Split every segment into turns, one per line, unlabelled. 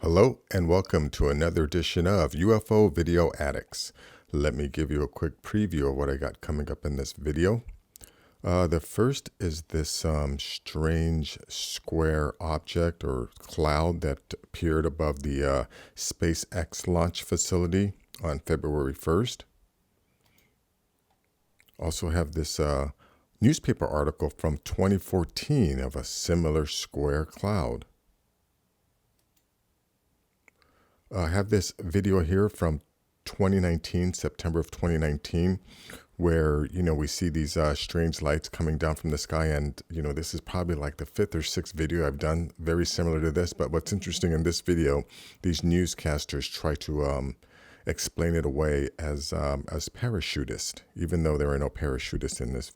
Hello and welcome to another edition of UFO Video Addicts. Let me give you a quick preview of what I got coming up in this video. The first is this strange square object or cloud that appeared above the SpaceX launch facility on February 1st. Also have this newspaper article from 2014 of a similar square cloud. I have this video here from 2019, September of 2019, where, we see these strange lights coming down from the sky. And, this is probably like the fifth or sixth video I've done very similar to this. But what's interesting in this video, these newscasters try to explain it away as parachutist, even though there are no parachutists in this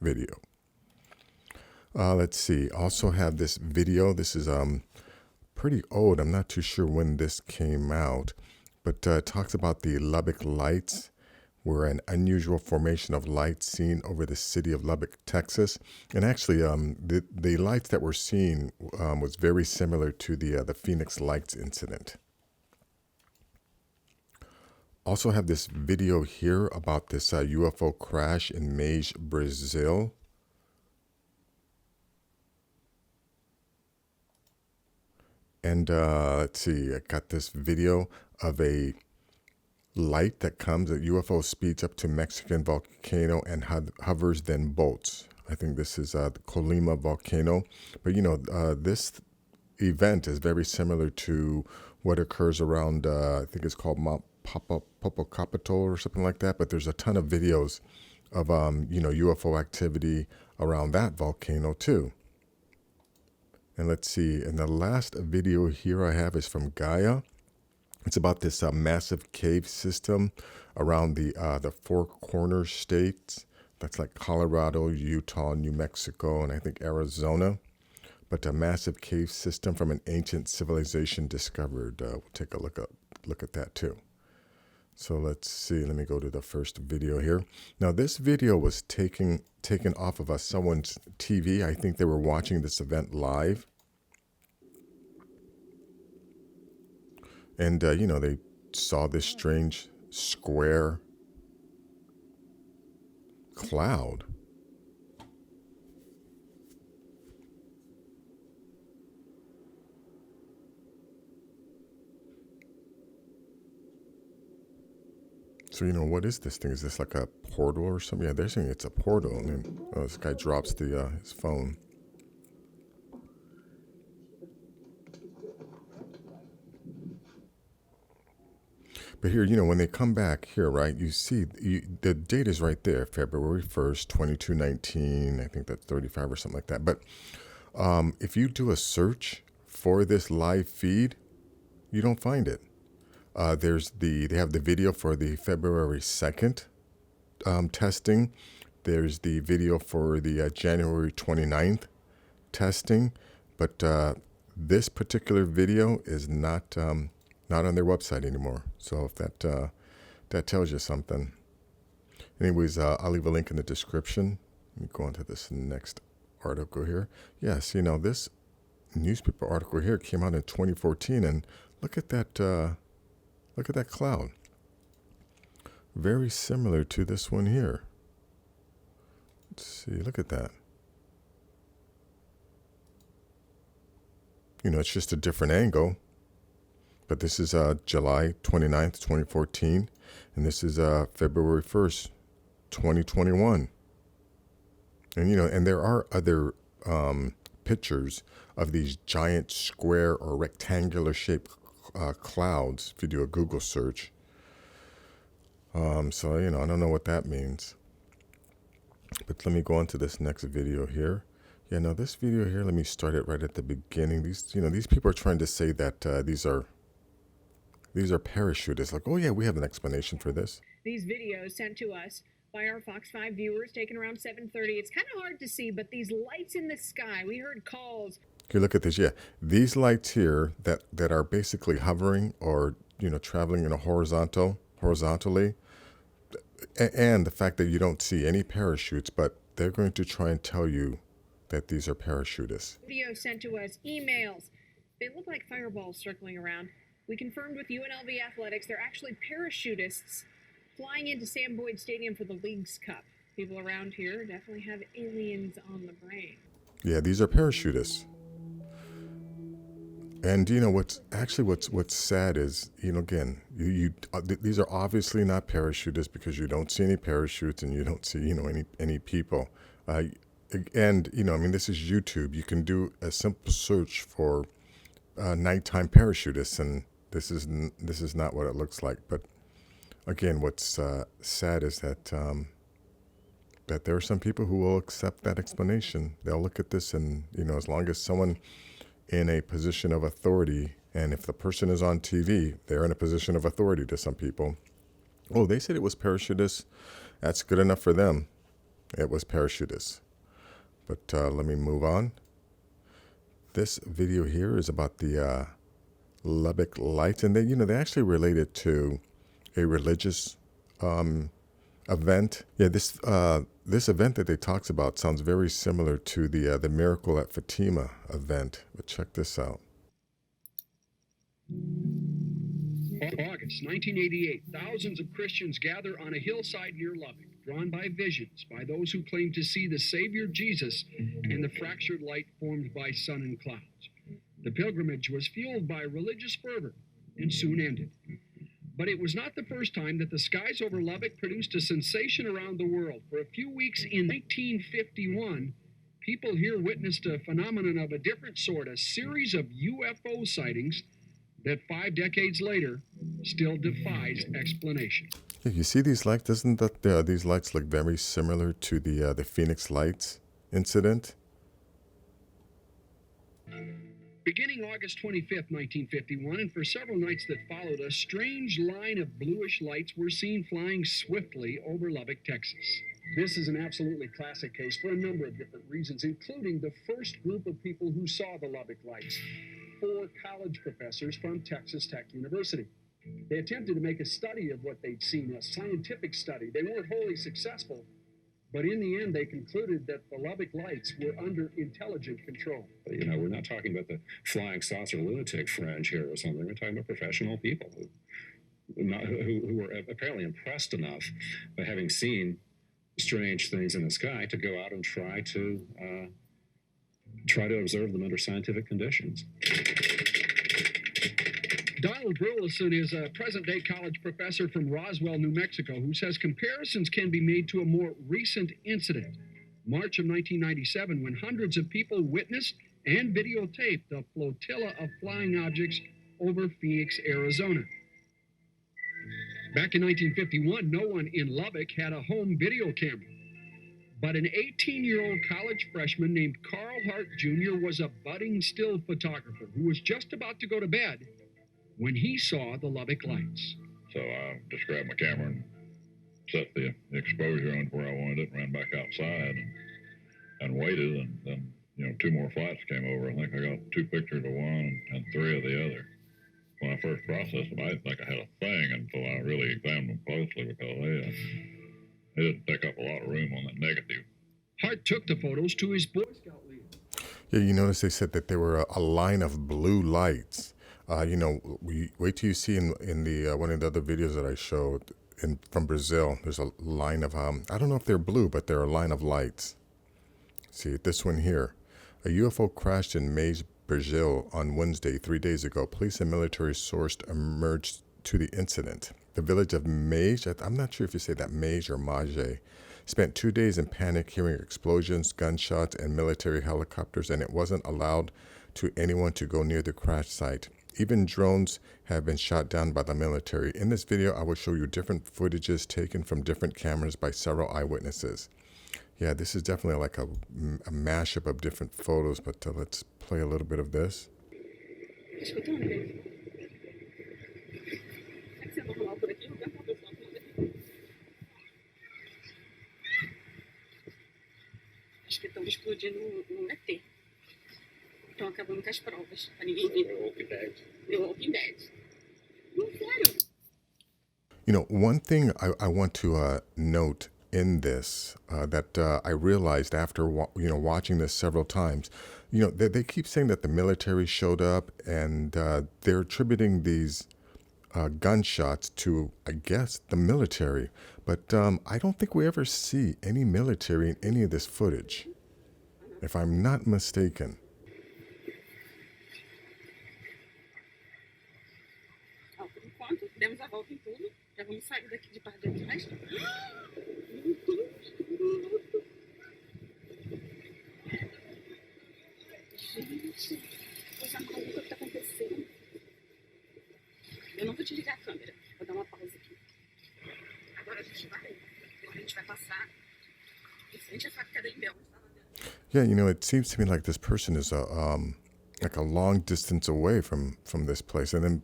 video. Let's see. Also have this video. This is pretty old. I'm not too sure when this came out, but it talks about the Lubbock lights, were an unusual formation of lights seen over the city of Lubbock, Texas. And actually, the lights that were seen was very similar to the Phoenix Lights incident. Also have this video here about this UFO crash in Mage, Brazil. And let's see, I got this video of a light that comes, a UFO speeds up to Mexican volcano and hovers, then bolts. I think this is the Colima volcano. But, this event is very similar to what occurs around, I think it's called Mount Popocatépetl or something like that. But there's a ton of videos of, UFO activity around that volcano too. And let's see, and the last video here I have is from Gaia. It's about this massive cave system around the Four Corners states. That's like Colorado, Utah, New Mexico, and I think Arizona. But a massive cave system from an ancient civilization discovered. We'll take a look at that too. So let's see, let me go to the first video here. Now this video was taken off of someone's TV. I think they were watching this event live. And, they saw this strange square cloud. So, what is this thing? Is this like a portal or something? Yeah, they're saying it's a portal. And then this guy drops his phone. But here, when they come back here, right, you see the date is right there, February 1st, 2219. I think that's 35 or something like that. But if you do a search for this live feed, you don't find it. They have the video for the February 2nd testing. There's the video for the January 29th testing. But this particular video is not on their website anymore. So if that tells you something. Anyways, I'll leave a link in the description. Let me go on to this next article here. Yes, this newspaper article here came out in 2014, and look at that cloud. Very similar to this one here. Let's see, look at that. It's just a different angle. But this is July 29th, 2014, and this is February 1st, 2021. And, and there are other pictures of these giant square or rectangular shaped clouds if you do a Google search. So, I don't know what that means. But let me go on to this next video here. Yeah, now this video here, let me start it right at the beginning. These people are trying to say that these are parachutists. Like, oh yeah, we have an explanation for this.
These videos sent to us by our Fox 5 viewers taken around 7:30. It's kind of hard to see, but these lights in the sky, we heard calls.
Okay, look at this. Yeah, these lights here that are basically hovering or, traveling in a horizontally. And the fact that you don't see any parachutes, but they're going to try and tell you that these are parachutists.
Video sent to us, emails. They look like fireballs circling around. We confirmed with UNLV Athletics they're actually parachutists flying into Sam Boyd Stadium for the League's Cup. People around here definitely have aliens on the brain.
Yeah, these are parachutists. And you know what's sad is, again, these are obviously not parachutists because you don't see any parachutes and you don't see any people. And this is YouTube. You can do a simple search for nighttime parachutists, and this is not what it looks like. But again, what's sad is that there are some people who will accept that explanation. They'll look at this, and as long as someone in a position of authority, and if the person is on TV, they're in a position of authority to some people. Oh, they said it was parachutists. That's good enough for them. It was parachutists. But let me move on. This video here is about the Lubbock lights, and they actually relate it to a religious event. Yeah, this event that they talks about sounds very similar to the Miracle at Fatima event. But check this out.
August 1988, thousands of Christians gather on a hillside near Lubbock, drawn by visions by those who claim to see the Savior Jesus in the fractured light formed by sun and clouds. The pilgrimage was fueled by religious fervor and soon ended. But it was not the first time that the skies over Lubbock produced a sensation around the world. For a few weeks in 1951, people here witnessed a phenomenon of a different sort, a series of UFO sightings that 5 decades later still defies explanation.
Yeah, you see these lights? Doesn't these lights look very similar to the Phoenix Lights incident?
Beginning August 25th, 1951, and for several nights that followed, a strange line of bluish lights were seen flying swiftly over Lubbock, Texas. This is an absolutely classic case for a number of different reasons, including the first group of people who saw the Lubbock lights, 4 college professors from Texas Tech University. They attempted to make a study of what they'd seen, a scientific study. They weren't wholly successful, but in the end, they concluded that the Lubbock lights were under intelligent control.
We're not talking about the flying saucer lunatic fringe here or something. We're talking about professional people who were apparently impressed enough by having seen strange things in the sky to go out and try to observe them under scientific conditions.
Donald Burleson is a present-day college professor from Roswell, New Mexico, who says comparisons can be made to a more recent incident, March of 1997, when hundreds of people witnessed and videotaped a flotilla of flying objects over Phoenix, Arizona. Back in 1951, no one in Lubbock had a home video camera, but an 18-year-old college freshman named Carl Hart Jr. was a budding still photographer who was just about to go to bed when he saw the Lubbock lights.
So I just grabbed my camera and set the exposure on where I wanted it and ran back outside and waited. And then, 2 more flights came over. I think I got 2 pictures of one and 3 of the other. When I first processed them, I didn't think I had a thing until I really examined them closely because they didn't take up a lot of room on that negative.
Hart took the photos to his Boy Scout leader.
Yeah, you notice they said that there were a line of blue lights. We wait till you see in the one of the other videos that I showed from Brazil. There's a line of I don't know if they're blue, but they're a line of lights. See this one here. A UFO crashed in Mays, Brazil on Wednesday, 3 days ago. Police and military sourced emerged to the incident. The village of Mays, I'm not sure if you say that Mays or Mage, spent 2 days in panic, hearing explosions, gunshots, and military helicopters, and it wasn't allowed to anyone to go near the crash site. Even drones have been shot down by the military. In this video, I will show you different footages taken from different cameras by several eyewitnesses. Yeah, this is definitely like a mashup of different photos, but let's play a little bit of this.
Acho que estão explodindo no ET. Estão acabando com as provas, para ninguém ver. The Walking Dead. Não, sério.
One thing I want to note in this that I realized after watching this several times. They keep saying that the military showed up, and they're attributing these gunshots to, I guess, the military. But I don't think we ever see any military in any of this footage, if I'm not mistaken.
Ó, por enquanto, demos a volta em tudo. Já vamos sair daqui de parte de trás. Gente, coisa maluca que tá acontecendo. Eu não vou desligar a câmera. Vou dar uma pausa aqui. Agora a gente vai passar em frente à fábrica da Imbel.
Yeah, it seems to me like this person is like a long distance away from this place, and then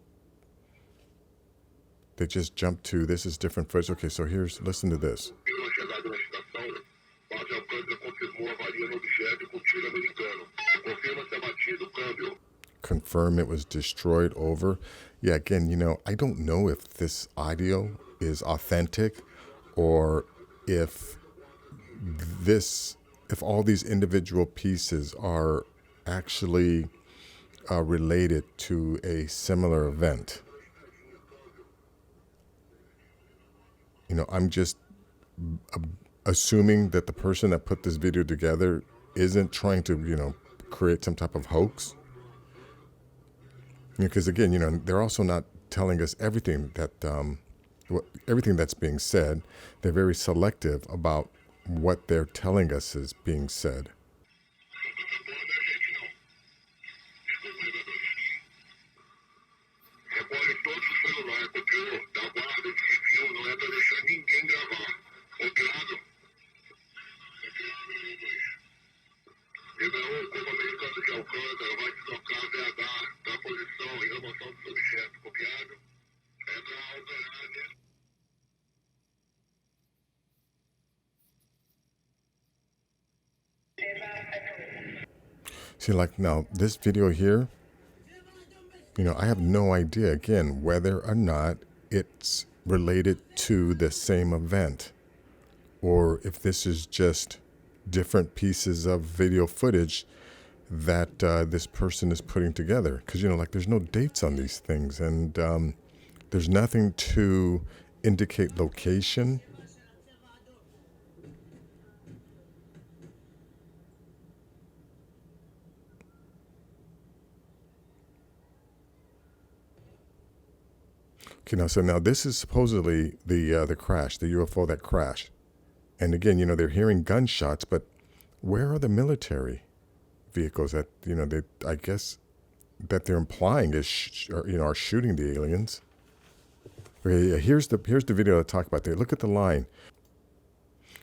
they just jump to this is different footage. Okay, so listen to this. Confirm it was destroyed over. Yeah, again, I don't know if this audio is authentic or if all these individual pieces are actually related to a similar event. I'm just assuming that the person that put this video together isn't trying to, create some type of hoax. Because again, they're also not telling us everything that's being said. They're very selective about what they're telling us is being said. See, like now, this video here, I have no idea, again, whether or not it's related to the same event or if this is just different pieces of video footage that this person is putting together. Because, like there's no dates on these things, and there's nothing to indicate location. Okay, now this is supposedly the crash, the UFO that crashed. And again, they're hearing gunshots, but where are the military vehicles that, I guess that they're implying are shooting the aliens? Okay, yeah, here's the video to talk about. Look at the line.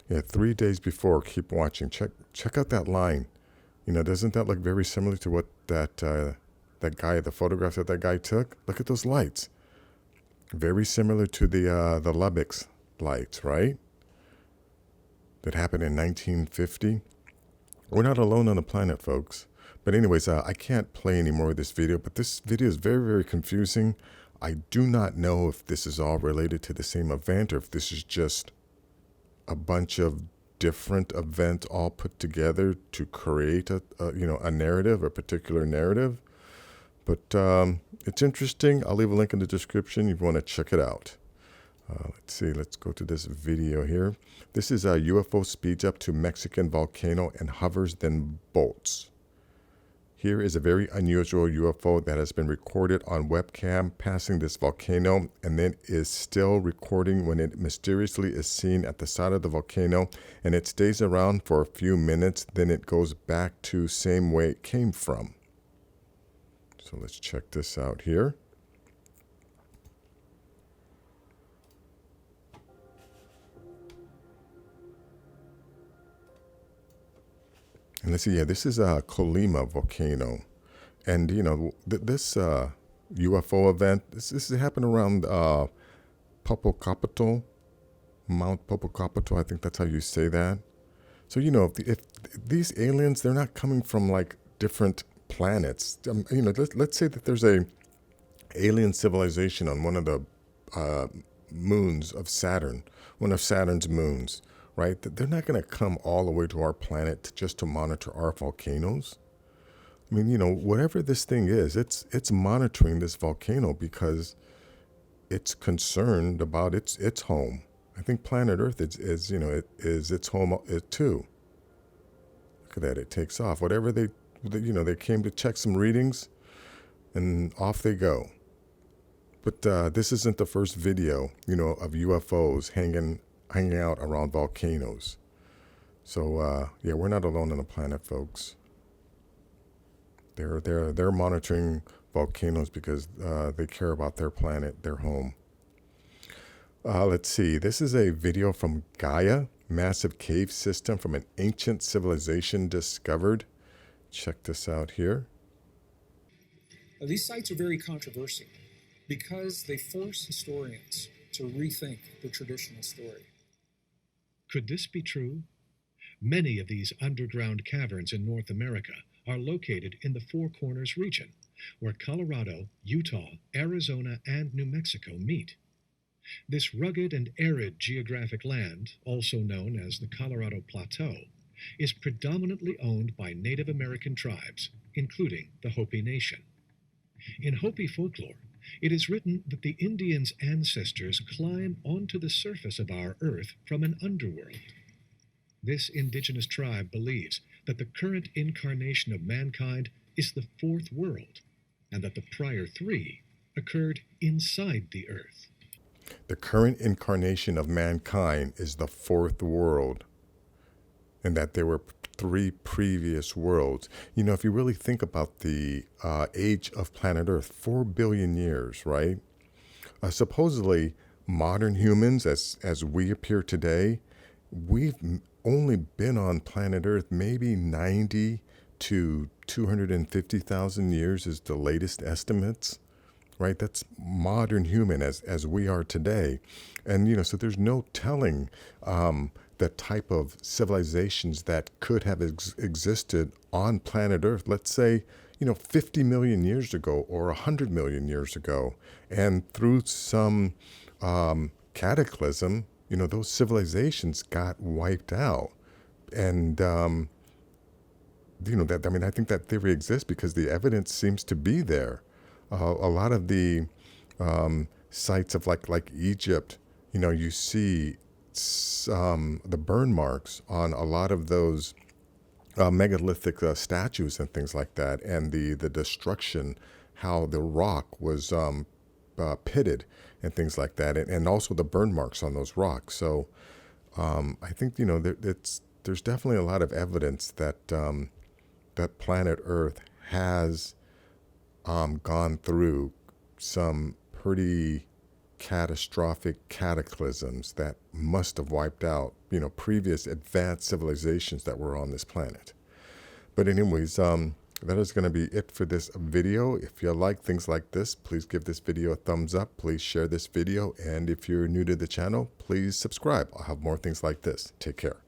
Yeah, 3 days before, keep watching. Check out that line. Doesn't that look very similar to what that guy, the photographs that guy took? Look at those lights. Very similar to the Lubbock's lights, right? That happened in 1950. We're not alone on the planet, folks. But anyways, I can't play any more of this video, but this video is very, very confusing. I do not know if this is all related to the same event or if this is just a bunch of different events all put together to create a narrative, a particular narrative. But it's interesting. I'll leave a link in the description if you want to check it out. Let's see. Let's go to this video here. This is a UFO speeds up to Mexican volcano and hovers, then bolts. Here is a very unusual UFO that has been recorded on webcam passing this volcano and then is still recording when it mysteriously is seen at the side of the volcano, and it stays around for a few minutes, then it goes back to same way it came from. So let's check this out here. And let's see, yeah, this is a Colima volcano. And, this UFO event, this happened around Popocatépetl, Mount Popocatépetl, I think that's how you say that. So, if these aliens, they're not coming from, like, different planets. Let's say that there's a alien civilization on one of the moons of Saturn, one of Saturn's moons, right? They're not going to come all the way to our planet just to monitor our volcanoes. I mean, whatever this thing is, it's monitoring this volcano because it's concerned about its home. I think planet Earth is its home too. Look at that, it takes off. Whatever they came to check some readings, and off they go. But this isn't the first video, of UFOs hanging out around volcanoes. So yeah, we're not alone on the planet, folks. They're monitoring volcanoes because they care about their planet, their home. Let's see. This is a video from Gaia, massive cave system from an ancient civilization discovered. Check this out here.
These sites are very controversial because they force historians to rethink the traditional story.
Could this be true? Many of these underground caverns in North America are located in the Four Corners region, where Colorado, Utah, Arizona, and New Mexico meet. This rugged and arid geographic land, also known as the Colorado Plateau, is predominantly owned by Native American tribes, including the Hopi Nation. In Hopi folklore, it is written that the Indians' ancestors climb onto the surface of our Earth from an underworld. This indigenous tribe believes that the current incarnation of mankind is the fourth world, and that the prior three occurred inside the Earth.
The current incarnation of mankind is the fourth world, and that there were three previous worlds. If you really think about the age of planet Earth, 4 billion years, right? Supposedly, modern humans, as we appear today, we've only been on planet Earth maybe 90 to 250,000 years is the latest estimates, right? That's modern human as we are today. And, so there's no telling the type of civilizations that could have existed on planet Earth, let's say, 50 million years ago or 100 million years ago. And through some cataclysm, those civilizations got wiped out. And, I think that theory exists because the evidence seems to be there. A lot of the sites of like Egypt, you see the burn marks on a lot of those megalithic statues and things like that, and the destruction, how the rock was pitted and things like that, and also the burn marks on those rocks. So I think there's definitely a lot of evidence that that planet Earth has gone through some pretty catastrophic cataclysms that must have wiped out, previous advanced civilizations that were on this planet. But anyways, that is going to be it for this video. If you like things like this, please give this video a thumbs up. Please share this video. And if you're new to the channel, please subscribe. I'll have more things like this. Take care.